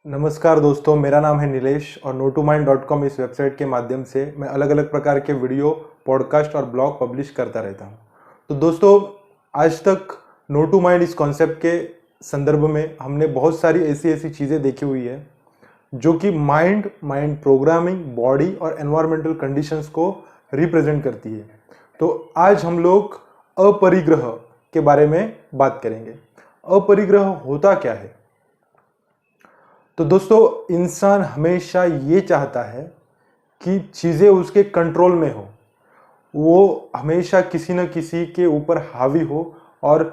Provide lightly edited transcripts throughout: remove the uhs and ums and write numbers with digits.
नमस्कार दोस्तों, मेरा नाम है नीलेश और no2mind.com इस वेबसाइट के माध्यम से मैं अलग अलग प्रकार के वीडियो, पॉडकास्ट और ब्लॉग पब्लिश करता रहता हूं। तो दोस्तों, आज तक no2mind इस कॉन्सेप्ट के संदर्भ में हमने बहुत सारी ऐसी चीज़ें देखी हुई है जो कि माइंड प्रोग्रामिंग, बॉडी और एनवायरमेंटल कंडीशंस को रिप्रेजेंट करती है। तो आज हम लोग अपरिग्रह के बारे में बात करेंगे। अपरिग्रह होता क्या है? तो दोस्तों, इंसान हमेशा ये चाहता है कि चीज़ें उसके कंट्रोल में हो, वो हमेशा किसी न किसी के ऊपर हावी हो और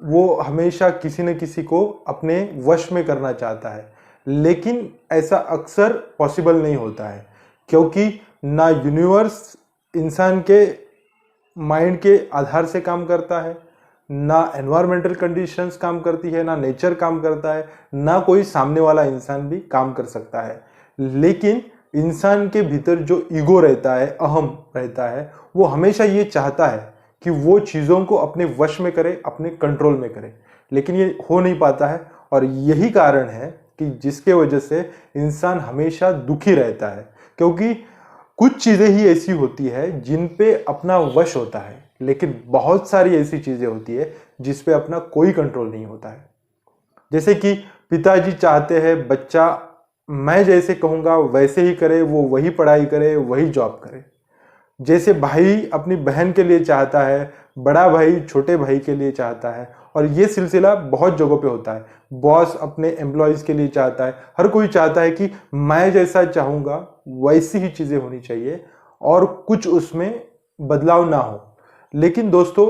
वो हमेशा किसी न किसी को अपने वश में करना चाहता है। लेकिन ऐसा अक्सर पॉसिबल नहीं होता है, क्योंकि ना यूनिवर्स इंसान के माइंड के आधार से काम करता है, ना एनवायरमेंटल कंडीशंस काम करती है, ना नेचर काम करता है, ना कोई सामने वाला इंसान भी काम कर सकता है। लेकिन इंसान के भीतर जो ईगो रहता है, अहम रहता है, वो हमेशा ये चाहता है कि वो चीज़ों को अपने वश में करे, अपने कंट्रोल में करे। लेकिन ये हो नहीं पाता है और यही कारण है कि जिसके वजह से इंसान हमेशा दुखी रहता है, क्योंकि कुछ चीज़ें ही ऐसी होती है जिन पे अपना वश होता है, लेकिन बहुत सारी ऐसी चीज़ें होती है जिस पे अपना कोई कंट्रोल नहीं होता है। जैसे कि पिताजी चाहते हैं बच्चा मैं जैसे कहूँगा वैसे ही करे, वो वही पढ़ाई करे, वही जॉब करे। जैसे भाई अपनी बहन के लिए चाहता है, बड़ा भाई छोटे भाई के लिए चाहता है, और ये सिलसिला बहुत जगहों पे होता है। बॉस अपने एम्प्लॉयज़ के लिए चाहता है, हर कोई चाहता है कि मैं जैसा चाहूँगा वैसी ही चीज़ें होनी चाहिए और कुछ उसमें बदलाव ना हो। लेकिन दोस्तों,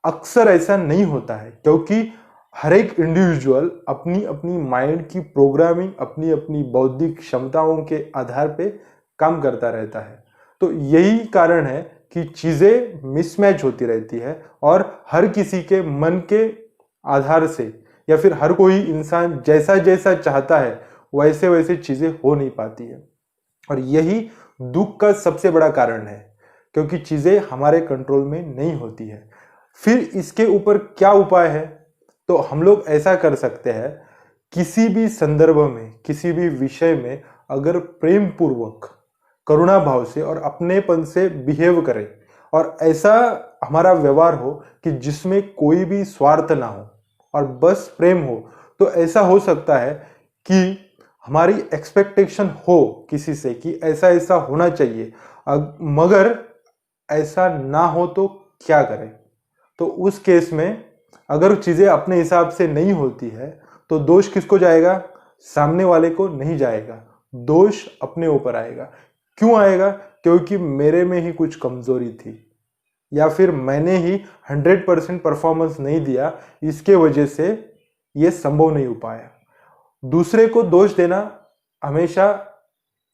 अक्सर ऐसा नहीं होता है, क्योंकि हर एक इंडिविजुअल अपनी अपनी माइंड की प्रोग्रामिंग, अपनी अपनी बौद्धिक क्षमताओं के आधार पे काम करता रहता है। तो यही कारण है कि चीज़ें मिसमैच होती रहती है और हर किसी के मन के आधार से या फिर हर कोई इंसान जैसा जैसा चाहता है वैसे वैसे चीज़ें हो नहीं पाती है। और यही दुख का सबसे बड़ा कारण है, क्योंकि चीज़ें हमारे कंट्रोल में नहीं होती है। फिर इसके ऊपर क्या उपाय है? तो हम लोग ऐसा कर सकते हैं, किसी भी संदर्भ में, किसी भी विषय में अगर प्रेम पूर्वक, करुणा भाव से और अपनेपन से बिहेव करें और ऐसा हमारा व्यवहार हो कि जिसमें कोई भी स्वार्थ ना हो और बस प्रेम हो, तो ऐसा हो सकता है कि हमारी एक्सपेक्टेशन हो किसी से कि ऐसा ऐसा होना चाहिए, मगर ऐसा ना हो तो क्या करें? तो उस केस में अगर चीज़ें अपने हिसाब से नहीं होती है तो दोष किसको जाएगा? सामने वाले को नहीं जाएगा, दोष अपने ऊपर आएगा। क्यों आएगा? क्योंकि मेरे में ही कुछ कमजोरी थी या फिर मैंने ही 100% परफॉर्मेंस नहीं दिया, इसके वजह से ये संभव नहीं हो पाया। दूसरे को दोष देना हमेशा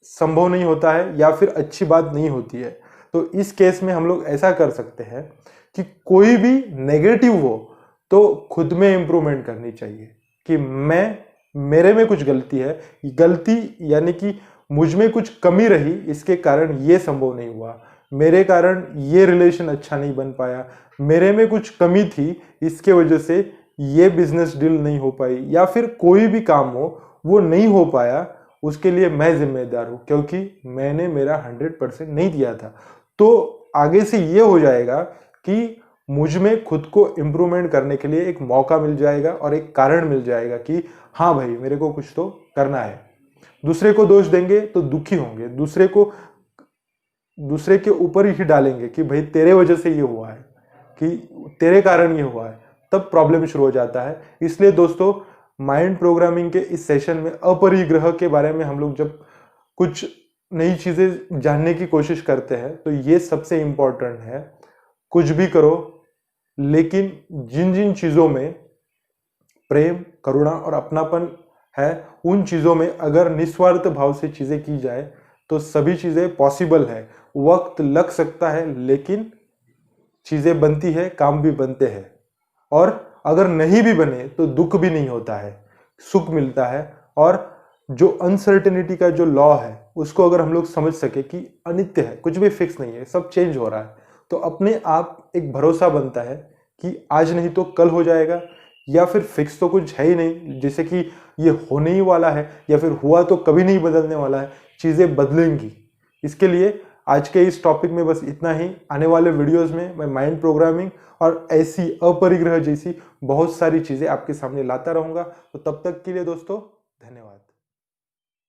संभव नहीं होता है या फिर अच्छी बात नहीं होती है। तो इस केस में हम लोग ऐसा कर सकते हैं कि कोई भी नेगेटिव हो तो खुद में इंप्रूवमेंट करनी चाहिए कि मेरे में कुछ गलती है, गलती यानी कि मुझ में कुछ कमी रही, इसके कारण ये संभव नहीं हुआ, मेरे कारण ये रिलेशन अच्छा नहीं बन पाया, मेरे में कुछ कमी थी, इसके वजह से ये बिजनेस डील नहीं हो पाई, या फिर कोई भी काम हो वो नहीं हो पाया, उसके लिए मैं जिम्मेदार हूँ क्योंकि मैंने मेरा 100% नहीं दिया था। तो आगे से ये हो जाएगा कि मुझ में खुद को इम्प्रूवमेंट करने के लिए एक मौका मिल जाएगा और एक कारण मिल जाएगा कि हाँ भाई, मेरे को कुछ तो करना है। दूसरे को दोष देंगे तो दुखी होंगे, दूसरे के ऊपर ही डालेंगे कि भाई तेरे वजह से ये हुआ है, कि तेरे कारण ये हुआ है, तब प्रॉब्लम शुरू हो जाता है। इसलिए दोस्तों, माइंड प्रोग्रामिंग के इस सेशन में अपरिग्रह के बारे में हम लोग जब कुछ नई चीज़ें जानने की कोशिश करते हैं तो ये सबसे इम्पोर्टेंट है। कुछ भी करो, लेकिन जिन जिन चीज़ों में प्रेम, करुणा और अपनापन है, उन चीज़ों में अगर निस्वार्थ भाव से चीज़ें की जाए तो सभी चीज़ें पॉसिबल है। वक्त लग सकता है लेकिन चीज़ें बनती है, काम भी बनते हैं। और अगर नहीं भी बने तो दुख भी नहीं होता है, सुख मिलता है। और जो अनसर्टेनिटी का जो लॉ है उसको अगर हम लोग समझ सके कि अनित्य है, कुछ भी फिक्स नहीं है, सब चेंज हो रहा है, तो अपने आप एक भरोसा बनता है कि आज नहीं तो कल हो जाएगा, या फिर फिक्स तो कुछ है ही नहीं, जैसे कि ये होने ही वाला है या फिर हुआ तो कभी नहीं बदलने वाला है, चीज़ें बदलेंगी। इसके लिए आज के इस टॉपिक में बस इतना ही। आने वाले वीडियोस में मैं माइंड प्रोग्रामिंग और ऐसी अपरिग्रह जैसी बहुत सारी चीज़ें आपके सामने लाता रहूँगा। तो तब तक के लिए दोस्तों